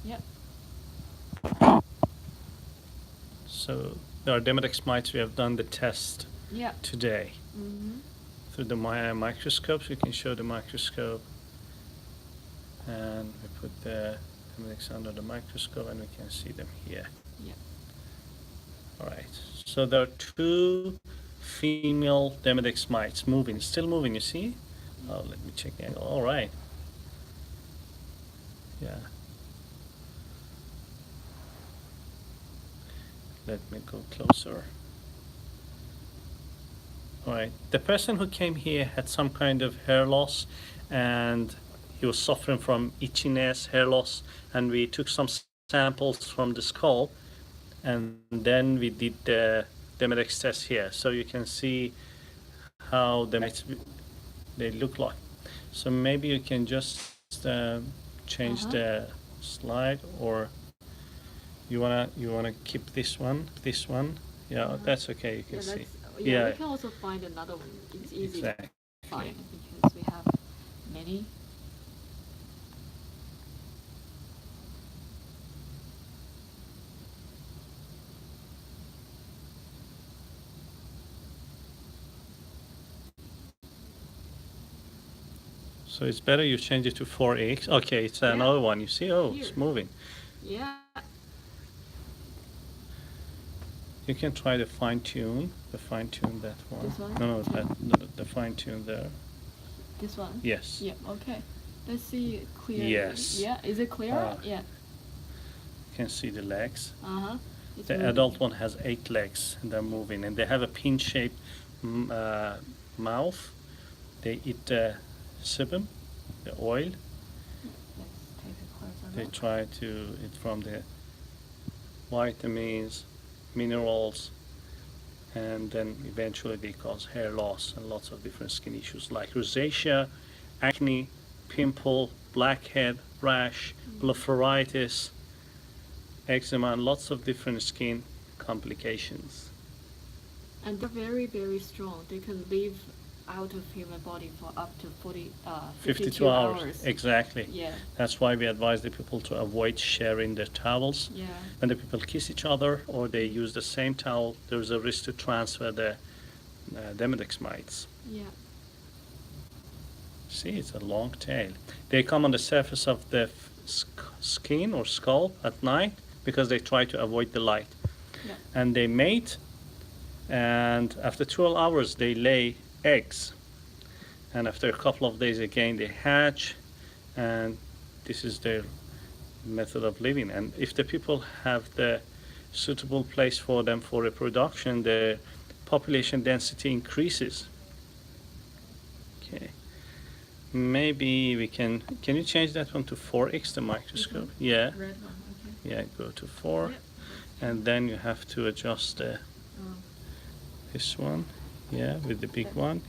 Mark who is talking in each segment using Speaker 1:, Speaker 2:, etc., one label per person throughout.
Speaker 1: Yep.
Speaker 2: So there are Demodex mites. We have done the test
Speaker 1: Yep.
Speaker 2: today
Speaker 1: Mm-hmm.
Speaker 2: through the microscopes. We can show the microscope, and we put the Demodex under the microscope, and we can see them here.
Speaker 1: Yep.
Speaker 2: All right. So there are two female Demodex mites moving, still moving. You see? Oh, let me check the angle. All right. Yeah. Let me go closer. All right. The person who came here had some kind of hair loss, and he was suffering from itchiness, hair loss, and we took some samples from the skull, and then we did the Demodex test here. So you can see how they look like. So maybe you can just change the slide, or you wanna keep this one, Yeah, that's okay. You can
Speaker 1: Yeah,
Speaker 2: see.
Speaker 1: yeah, we can also find another one. It's easy
Speaker 2: Exactly.
Speaker 1: to find because we have many.
Speaker 2: So it's better you change it to 4x. Okay, it's
Speaker 1: Yeah.
Speaker 2: another one. You see? Oh,
Speaker 1: Here.
Speaker 2: it's moving.
Speaker 1: Yeah.
Speaker 2: You can try the fine tune that one.
Speaker 1: This one?
Speaker 2: No, the fine tune there.
Speaker 1: This one?
Speaker 2: Yes.
Speaker 1: Yeah, okay. Let's see it clearly.
Speaker 2: Yes.
Speaker 1: Yeah, is it clear? Yeah.
Speaker 2: You can see the legs.
Speaker 1: Uh-huh.
Speaker 2: The adult one has 8 legs, and they're moving, and they have a pin-shaped mouth. They eat the sebum, the oil.
Speaker 1: Let's take a closer
Speaker 2: They
Speaker 1: look.
Speaker 2: try to eat from the vitamins, minerals, and then eventually they cause hair loss and lots of different skin issues like rosacea, acne, pimple, blackhead, rash, blepharitis, eczema, and lots of different skin complications.
Speaker 1: And they're very, very strong. They can live out of human body for up to 52 hours.
Speaker 2: Exactly.
Speaker 1: Yeah.
Speaker 2: That's why we advise the people to avoid sharing their towels.
Speaker 1: Yeah.
Speaker 2: When the people kiss each other or they use the same towel, there's a risk to transfer the Demodex mites.
Speaker 1: Yeah.
Speaker 2: See, it's a long tail. They come on the surface of the skin or skull at night because they try to avoid the light.
Speaker 1: Yeah.
Speaker 2: And they mate, and after 12 hours they lay eggs, and after a couple of days again they hatch, and this is their method of living. And if the people have the suitable place for them for reproduction, the population density increases. Okay, maybe we can you change that one to 4x, the microscope? Yeah.
Speaker 1: Red one, okay.
Speaker 2: Yeah, go to 4.
Speaker 1: Yep.
Speaker 2: And then you have to adjust this one, yeah, with the big one.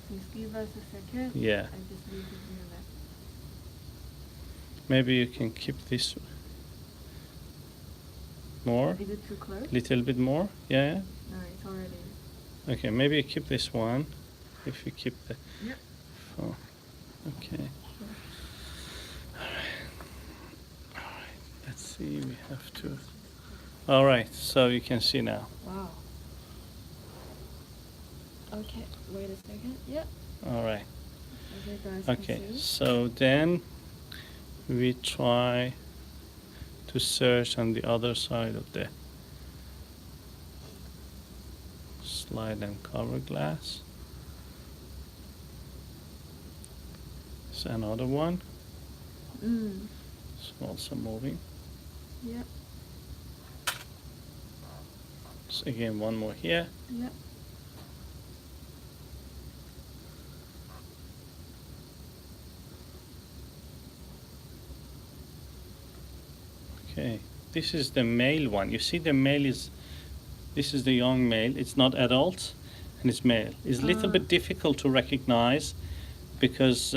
Speaker 1: Please give us a second.
Speaker 2: Yeah.
Speaker 1: I just need to do that.
Speaker 2: Maybe you can keep this more,
Speaker 1: Is it too close?
Speaker 2: little bit more, yeah.
Speaker 1: No, it's already.
Speaker 2: Okay, maybe you keep this one, if you keep the,
Speaker 1: Yep.
Speaker 2: oh, okay.
Speaker 1: Sure.
Speaker 2: All right, let's see, we have to, all right, so you can see now.
Speaker 1: Wow. Okay, wait a second. Yep.
Speaker 2: All right,
Speaker 1: Okay, guys.
Speaker 2: okay,
Speaker 1: Can see.
Speaker 2: so then we try to search on the other side of the slide and cover glass. It's another one. It's also moving.
Speaker 1: Yep.
Speaker 2: So again, one more here.
Speaker 1: Yep.
Speaker 2: Okay, this is the male one. You see the male this is the young male. It's not adult, and it's male. It's a little bit difficult to recognize because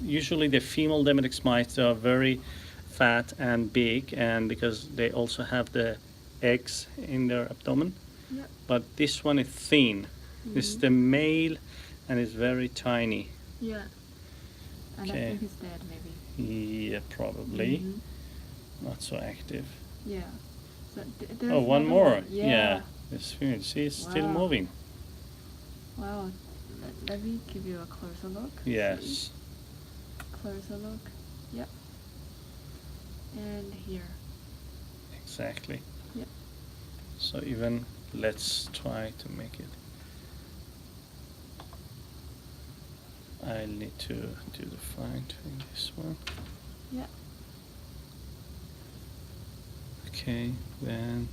Speaker 2: usually the female Demodex mites are very fat and big, and because they also have the eggs in their abdomen.
Speaker 1: Yep.
Speaker 2: But this one is thin. This is the male, and it's very tiny.
Speaker 1: Yeah. And
Speaker 2: Okay.
Speaker 1: I think it's dead, maybe.
Speaker 2: Yeah, probably. not so active.
Speaker 1: Yeah. So
Speaker 2: Oh, one
Speaker 1: another
Speaker 2: more.
Speaker 1: one. Yeah.
Speaker 2: It's finished. See, it's still
Speaker 1: Wow.
Speaker 2: moving.
Speaker 1: Wow. Let me give you a closer look.
Speaker 2: Yes.
Speaker 1: See? Closer look. Yep. And here.
Speaker 2: Exactly.
Speaker 1: Yep.
Speaker 2: So even let's try to make it. I'll need to do the fine tuning this one.
Speaker 1: Yeah.
Speaker 2: Okay, then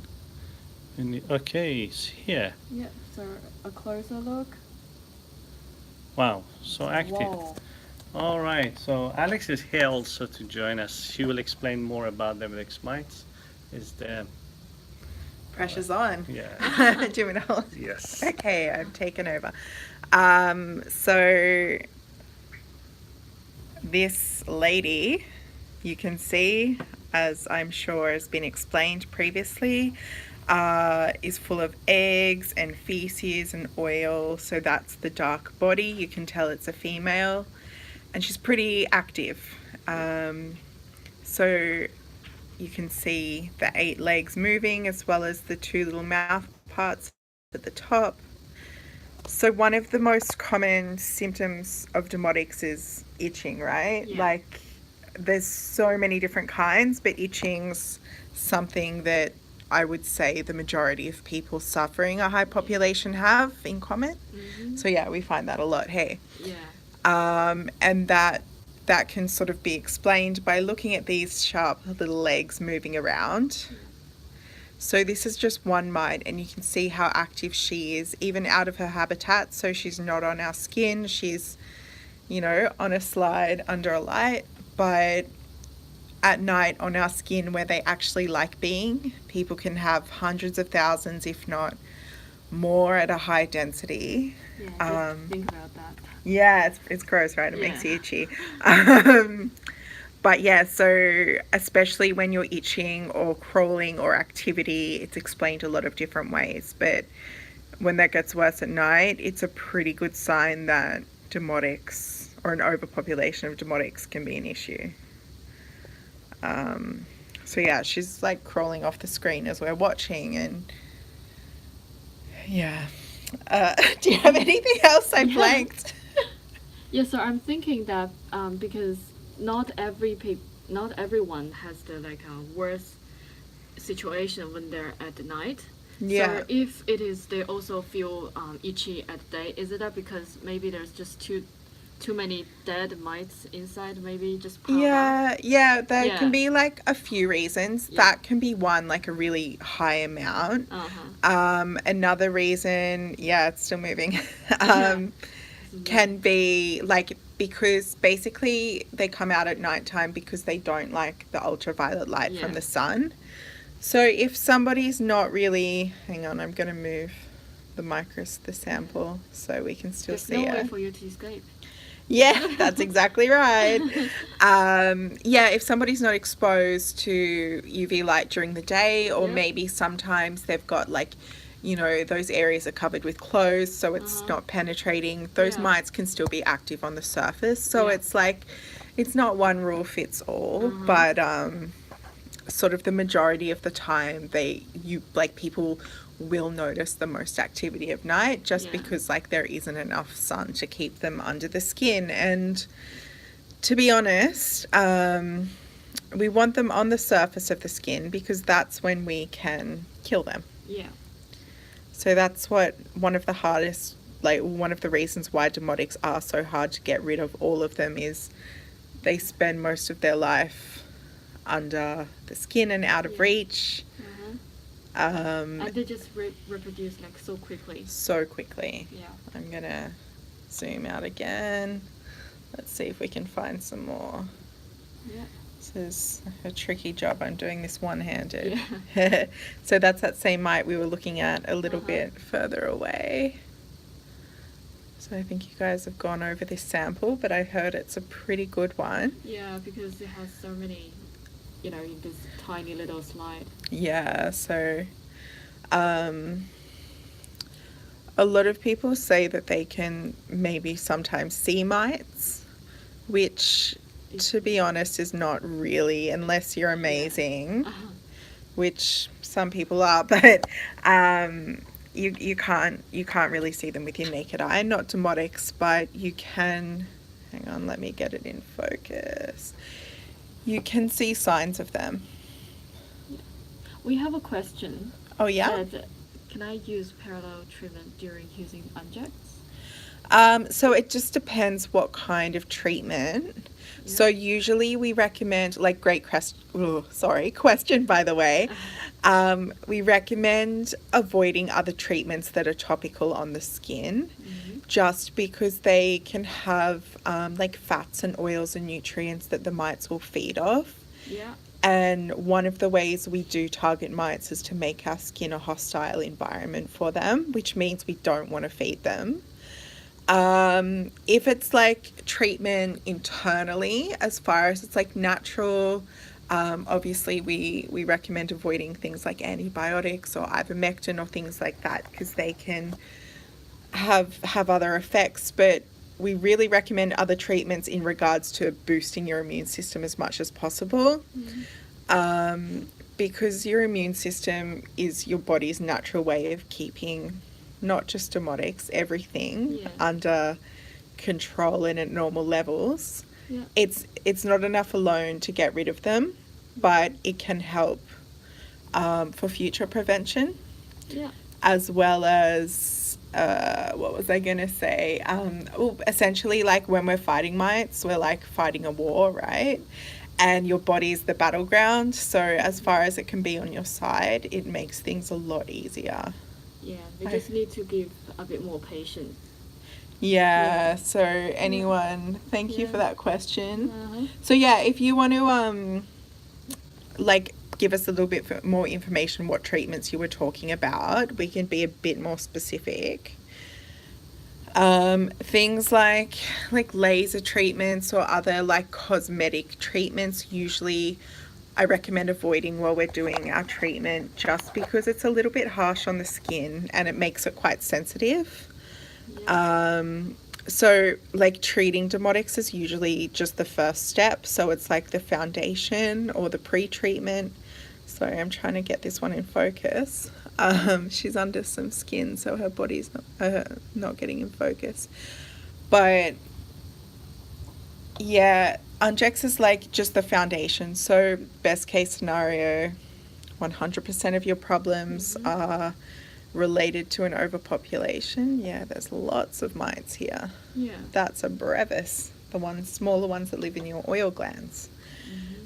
Speaker 2: we need, okay, it's here.
Speaker 1: Yeah. So a closer look.
Speaker 2: Wow, so active.
Speaker 1: Whoa.
Speaker 2: All right, so Alex is here also to join us. She will explain more about Demodex mites. Is the
Speaker 3: Pressure's on.
Speaker 2: Yeah.
Speaker 3: Do you want me to hold?
Speaker 2: Yes.
Speaker 3: Okay, I've taken over. So this lady, you can see, as I'm sure has been explained previously, is full of eggs and feces and oil. So that's the dark body. You can tell it's a female, and she's pretty active. So you can see the 8 legs moving, as well as the 2 little mouth parts at the top. So one of the most common symptoms of Demodex is itching, right?
Speaker 1: Yeah.
Speaker 3: Like, there's so many different kinds, but itching's something that I would say the majority of people suffering a high population have in common.
Speaker 1: Mm-hmm.
Speaker 3: So yeah, we find that a lot, hey.
Speaker 1: Yeah.
Speaker 3: And that can sort of be explained by looking at these sharp little legs moving around. So this is just one mite, and you can see how active she is, even out of her habitat. So she's not on our skin, she's, you know, on a slide under a light, but at night on our skin where they actually like being, people can have hundreds of thousands, if not more, at a high density.
Speaker 1: Yeah. Just think about that.
Speaker 3: Yeah, it's gross, right? It
Speaker 1: Yeah.
Speaker 3: makes you itchy. But yeah, so especially when you're itching or crawling or activity, it's explained a lot of different ways. But when that gets worse at night, it's a pretty good sign that Demodex or an overpopulation of Demodex can be an issue. So yeah, she's like crawling off the screen as we're watching, and yeah. Do you have anything else I blanked?
Speaker 1: Yeah, so I'm thinking that because not everyone has the worst situation when they're at the night.
Speaker 3: Yeah.
Speaker 1: So if it is, they also feel itchy at the day. Is it that because maybe there's just too many dead mites inside? Maybe just piled up?
Speaker 3: Yeah, there
Speaker 1: Yeah.
Speaker 3: can be like a few reasons.
Speaker 1: Yeah.
Speaker 3: That can be one, like a really high amount. Another reason, yeah, it's still moving. Can be like because basically they come out at nighttime because they don't like the ultraviolet light from
Speaker 1: Yeah.
Speaker 3: the sun. So if somebody's not really, hang on, I'm going to move the sample so we can still
Speaker 1: There's
Speaker 3: see
Speaker 1: no way
Speaker 3: it.
Speaker 1: for you to escape.
Speaker 3: Yeah, that's exactly right. Yeah, if somebody's not exposed to UV light during the day, or
Speaker 1: Yeah.
Speaker 3: maybe sometimes they've got like, you know, those areas are covered with clothes, so it's not penetrating. Those
Speaker 1: Yeah.
Speaker 3: mites can still be active on the surface. So
Speaker 1: Yeah.
Speaker 3: it's like, it's not one rule fits all, but sort of the majority of the time people will notice the most activity of night just
Speaker 1: Yeah.
Speaker 3: because like there isn't enough sun to keep them under the skin. And to be honest, we want them on the surface of the skin because that's when we can kill them.
Speaker 1: Yeah.
Speaker 3: So that's one of the reasons why Demodex are so hard to get rid of, all of them, is they spend most of their life under the skin and out of reach.
Speaker 1: And they just reproduce like so quickly.
Speaker 3: So quickly.
Speaker 1: Yeah.
Speaker 3: I'm gonna zoom out again. Let's see if we can find some more.
Speaker 1: Yeah.
Speaker 3: This is a tricky job. I'm doing this one-handed.
Speaker 1: Yeah.
Speaker 3: So that's that same mite we were looking at a little bit further away. So I think you guys have gone over this sample, but I heard it's a pretty good one.
Speaker 1: Yeah, because it has so many, in this tiny little slide.
Speaker 3: Yeah, so a lot of people say that they can maybe sometimes see mites, which to be honest, is not really, unless you're amazing,
Speaker 1: Uh-huh.
Speaker 3: which some people are, but you can't really see them with your naked eye. Not Demodex, but you can. Hang on, let me get it in focus. You can see signs of them.
Speaker 1: We have a question.
Speaker 3: Oh yeah.
Speaker 1: That, can I use parallel treatment during using Ungex?
Speaker 3: So it just depends what kind of treatment.
Speaker 1: Yeah.
Speaker 3: So usually we recommend, like, question, by the way. We recommend avoiding other treatments that are topical on the skin, just because they can have like fats and oils and nutrients that the mites will feed off.
Speaker 1: Yeah.
Speaker 3: And one of the ways we do target mites is to make our skin a hostile environment for them, which means we don't want to feed them. If it's like treatment internally, as far as it's like natural, obviously we recommend avoiding things like antibiotics or ivermectin or things like that, because they can have other effects. But we really recommend other treatments in regards to boosting your immune system as much as possible. Because your immune system is your body's natural way of keeping not just Demodex, everything under control and at normal levels.
Speaker 1: Yeah.
Speaker 3: It's not enough alone to get rid of them, but it can help for future prevention.
Speaker 1: Yeah.
Speaker 3: As well as what was I gonna say? Essentially, like, when we're fighting mites, we're like fighting a war, right? And your body is the battleground. So as far as it can be on your side, it makes things a lot easier.
Speaker 1: Yeah, we just need to give a bit more patience.
Speaker 3: Yeah, so anyone, thank you for that question.
Speaker 1: Uh-huh.
Speaker 3: So yeah, if you want to like give us a little bit more information what treatments you were talking about, we can be a bit more specific. Things like laser treatments or other like cosmetic treatments, usually I recommend avoiding while we're doing our treatment, just because it's a little bit harsh on the skin and it makes it quite sensitive. So like treating Demodex is usually just the first step. So it's like the foundation or the pre-treatment. Sorry, I'm trying to get this one in focus. She's under some skin, so her body's not getting in focus. But yeah, Ungex is like just the foundation. So best case scenario, 100% of your problems are related to an overpopulation. Yeah, there's lots of mites here.
Speaker 1: Yeah.
Speaker 3: That's a brevis, the smaller ones that live in your oil glands.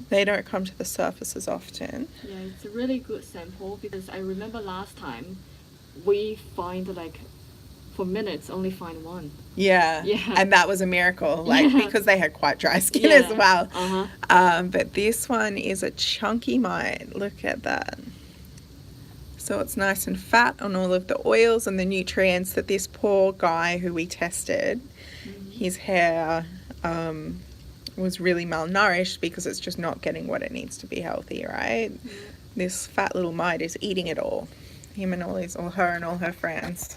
Speaker 3: They don't come to the surface as often.
Speaker 1: Yeah, it's a really good sample, because I remember last time we find like for minutes only find one.
Speaker 3: Yeah.
Speaker 1: Yeah.
Speaker 3: And that was a miracle, like, because they had quite dry skin as well. But this one is a chunky mite. Look at that. So it's nice and fat on all of the oils and the nutrients that this poor guy who we tested, his hair was really malnourished because it's just not getting what it needs to be healthy, right? This fat little mite is eating it all. Him and her and all her friends.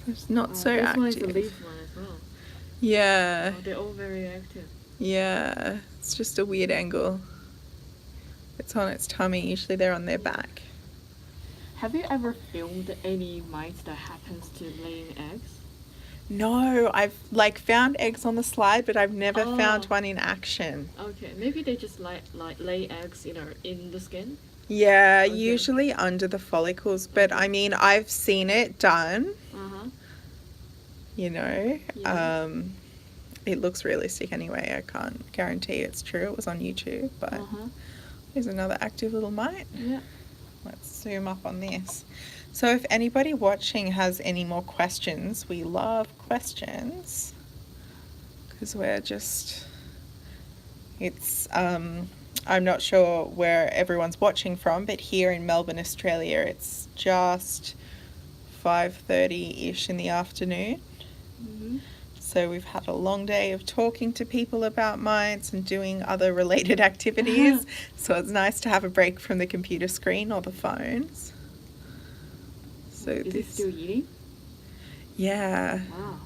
Speaker 3: It's not so
Speaker 1: this
Speaker 3: active.
Speaker 1: one is the leaf one as well.
Speaker 3: Yeah.
Speaker 1: Oh, they're all very active.
Speaker 3: Yeah. It's just a weird angle. It's on its tummy. Usually they're on their back.
Speaker 1: Have you ever filmed any mites that happens to laying eggs?
Speaker 3: No, I've found eggs on the slide, but I've never found one in action.
Speaker 1: Okay, maybe they just lay eggs, in the skin.
Speaker 3: Yeah, usually under the follicles, but I mean, I've seen it done. It looks realistic anyway. I can't guarantee it's true. It was on YouTube, but there's another active little mite.
Speaker 1: Yeah.
Speaker 3: Let's zoom up on this. So if anybody watching has any more questions, we love questions, because I'm not sure where everyone's watching from, but here in Melbourne, Australia, it's just 5:30-ish in the afternoon. So we've had a long day of talking to people about mites and doing other related activities. So it's nice to have a break from the computer screen or the phones. So
Speaker 1: is it still eating?
Speaker 3: Yeah.
Speaker 1: Wow.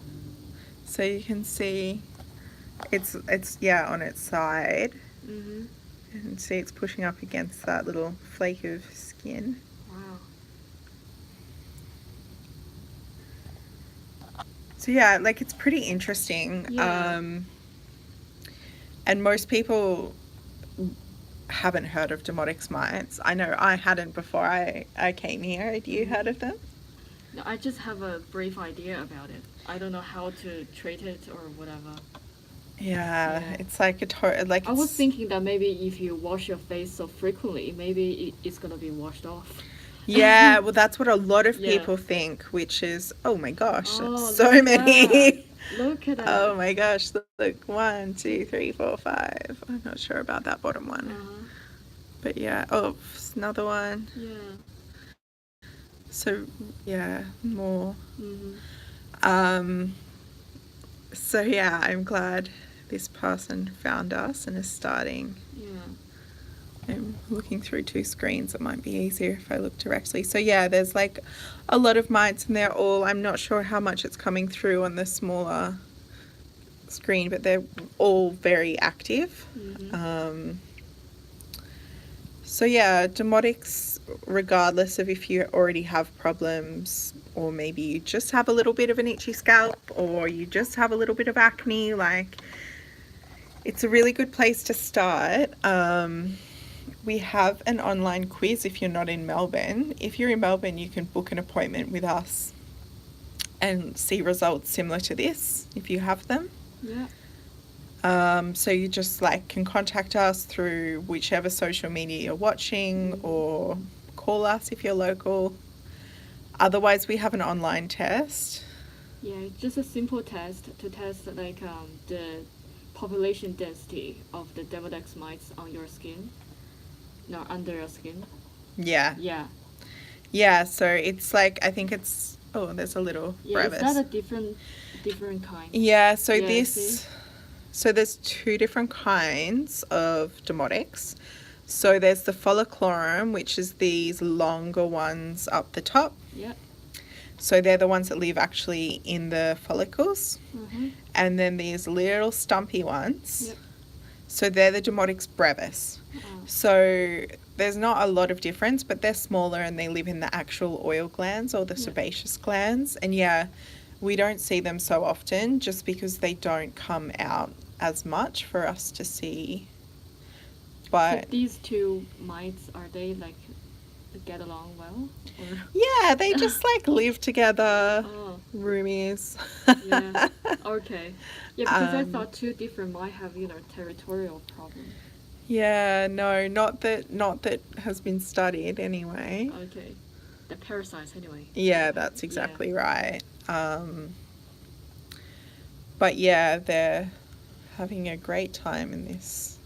Speaker 3: So you can see It's yeah, on its side.
Speaker 1: Mm-hmm.
Speaker 3: And see, it's pushing up against that little flake of skin.
Speaker 1: Wow.
Speaker 3: So yeah, like it's pretty interesting.
Speaker 1: Yeah.
Speaker 3: And most people haven't heard of Demodex mites. I know I hadn't before I came here. Had you heard of them?
Speaker 1: No, I just have a brief idea about it. I don't know how to treat it or whatever.
Speaker 3: Yeah,
Speaker 1: Yeah.
Speaker 3: it's like
Speaker 1: I was thinking that maybe if you wash your face so frequently, maybe it's gonna be washed off.
Speaker 3: Yeah, well, that's what a lot of
Speaker 1: Yeah.
Speaker 3: people think, which is, oh my gosh,
Speaker 1: Oh,
Speaker 3: that's so
Speaker 1: look at
Speaker 3: many.
Speaker 1: that. Look at that.
Speaker 3: Oh my gosh, look, 1, 2, 3, 4, 5. I'm not sure about that bottom one.
Speaker 1: Uh-huh.
Speaker 3: But yeah, oh, another one.
Speaker 1: Yeah.
Speaker 3: So yeah, more.
Speaker 1: Mm-hmm.
Speaker 3: So yeah, I'm glad this person found us and is starting.
Speaker 1: Yeah.
Speaker 3: I'm looking through 2 screens. It might be easier if I look directly. So yeah, there's like a lot of mites and they're all, I'm not sure how much it's coming through on the smaller screen, but they're all very active.
Speaker 1: Mm-hmm.
Speaker 3: So yeah, Demodex, regardless of if you already have problems or maybe you just have a little bit of an itchy scalp or you just have a little bit of acne, like it's a really good place to start. We have an online quiz if you're not in Melbourne. If you're in Melbourne, you can book an appointment with us and see results similar to this if you have them.
Speaker 1: Yeah.
Speaker 3: So you just like can contact us through whichever social media you're watching or call us if you're local. Otherwise, we have an online test.
Speaker 1: Yeah, it's just a simple test to test like the population density of the Demodex mites on your skin. No, under your skin.
Speaker 3: Yeah.
Speaker 1: Yeah.
Speaker 3: Yeah, so it's like, I think it's, oh, there's a little
Speaker 1: Yeah,
Speaker 3: brevis.
Speaker 1: is that a different kind?
Speaker 3: Yeah, so
Speaker 1: Yeah,
Speaker 3: this,
Speaker 1: see?
Speaker 3: so there's 2 different kinds of Demodex. So there's the folliculorum, which is these longer ones up the top.
Speaker 1: Yeah.
Speaker 3: So they're the ones that live actually in the follicles.
Speaker 1: Mm-hmm.
Speaker 3: And then these little stumpy ones.
Speaker 1: Yep.
Speaker 3: So they're the Demodex brevis.
Speaker 1: Oh.
Speaker 3: So there's not a lot of difference, but they're smaller and they live in the actual oil glands or the sebaceous glands. And yeah, we don't see them so often just because they don't come out as much for us to see. But
Speaker 1: So these 2 mites, are they like get along well? Or?
Speaker 3: yeah, they just like live together,
Speaker 1: Oh.
Speaker 3: roomies.
Speaker 1: Yeah. Okay. Yeah, because I
Speaker 3: Um,
Speaker 1: thought 2 different might have territorial problem.
Speaker 3: Yeah, no, not that has been studied anyway.
Speaker 1: Okay. The parasites anyway.
Speaker 3: Yeah, that's exactly right. But yeah, they're having a great time in this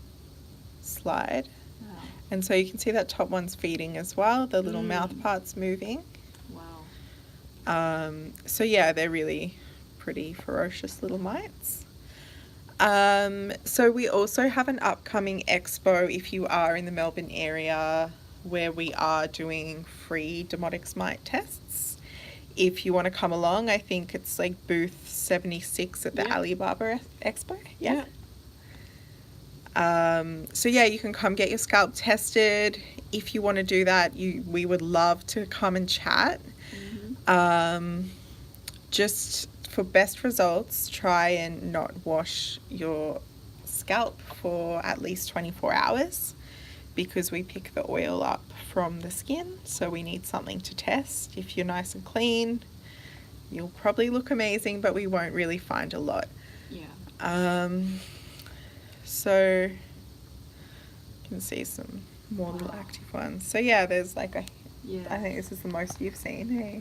Speaker 3: slide.
Speaker 1: Wow.
Speaker 3: And so you can see that top one's feeding as well, the little mouth parts moving.
Speaker 1: Wow.
Speaker 3: So yeah, they're really pretty ferocious little mites. So we also have an upcoming expo if you are in the Melbourne area where we are doing free Demodex mite tests. If you want to come along, I think it's like booth 76 at the Alibaba Expo. Yeah. So yeah, you can come get your scalp tested. If you want to do that, we would love to come and chat.
Speaker 1: Mm-hmm.
Speaker 3: Just for best results, try and not wash your scalp for at least 24 hours because we pick the oil up from the skin, so we need something to test. If you're nice and clean, you'll probably look amazing, but we won't really find a lot.
Speaker 1: Yeah.
Speaker 3: So you can see some more little active ones. So yeah, there's like I think this is the most you've seen, hey?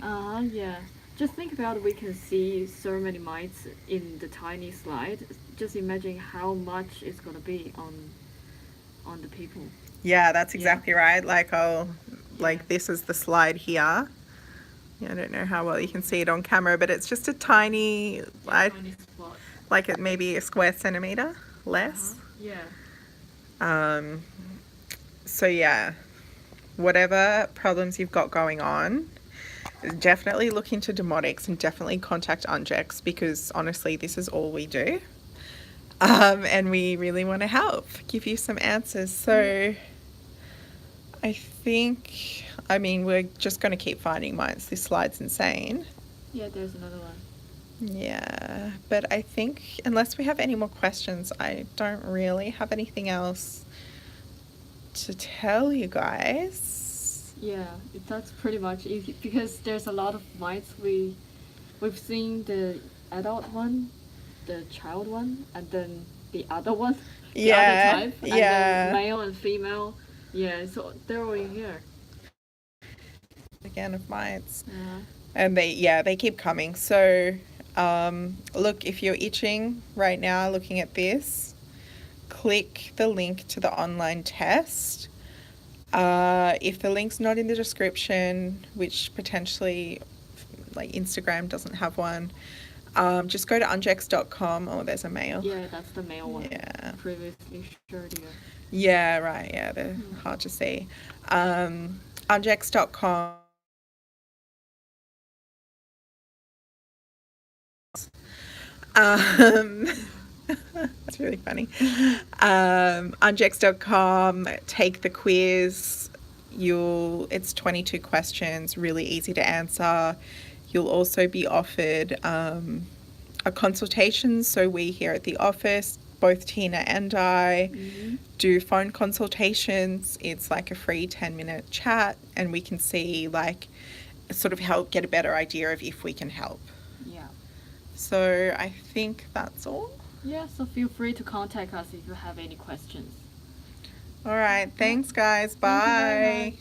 Speaker 1: Yeah. Just think about it, we can see so many mites in the tiny slide. Just imagine how much it's gonna be on the people.
Speaker 3: Yeah, that's exactly right. Like
Speaker 1: Yeah.
Speaker 3: this is the slide here. Yeah, I don't know how well you can see it on camera, but it's just a tiny,
Speaker 1: Tiny spot.
Speaker 3: like it maybe a square centimeter less.
Speaker 1: Yeah.
Speaker 3: So yeah, whatever problems you've got going on, definitely look into Demodex and definitely contact Ungex because honestly, this is all we do. And we really want to help, give you some answers. So I think, I mean, we're just going to keep finding mites. This slide's insane.
Speaker 1: Yeah, there's another one.
Speaker 3: Yeah, but I think unless we have any more questions, I don't really have anything else to tell you guys.
Speaker 1: Yeah, that's pretty much it, because there's a lot of mites. We've seen the adult one, the child one, and then the other one, the other type, and then male and female. Yeah, so they're all in here.
Speaker 3: Again, of mites.
Speaker 1: Yeah.
Speaker 3: And they keep coming. So, look, if you're itching right now looking at this, click the link to the online test. If the link's not in the description, which potentially, like Instagram doesn't have one, just go to ungex.com. Oh, there's a male.
Speaker 1: Yeah, that's the male one.
Speaker 3: Yeah.
Speaker 1: Previously shared here.
Speaker 3: Yeah, right. Yeah, they're hard to see. Ungex.com. That's really funny. Ungex.com, take the quiz. It's 22 questions, really easy to answer. You'll also be offered a consultation. So we here at the office, both Tina and I, do phone consultations. It's like a free 10-minute chat, and we can see, like, sort of help get a better idea of if we can help.
Speaker 1: Yeah.
Speaker 3: So I think that's all.
Speaker 1: Yeah, so feel free to contact us if you have any questions.
Speaker 3: All right. Thanks, guys. Bye.
Speaker 1: Thank you very much.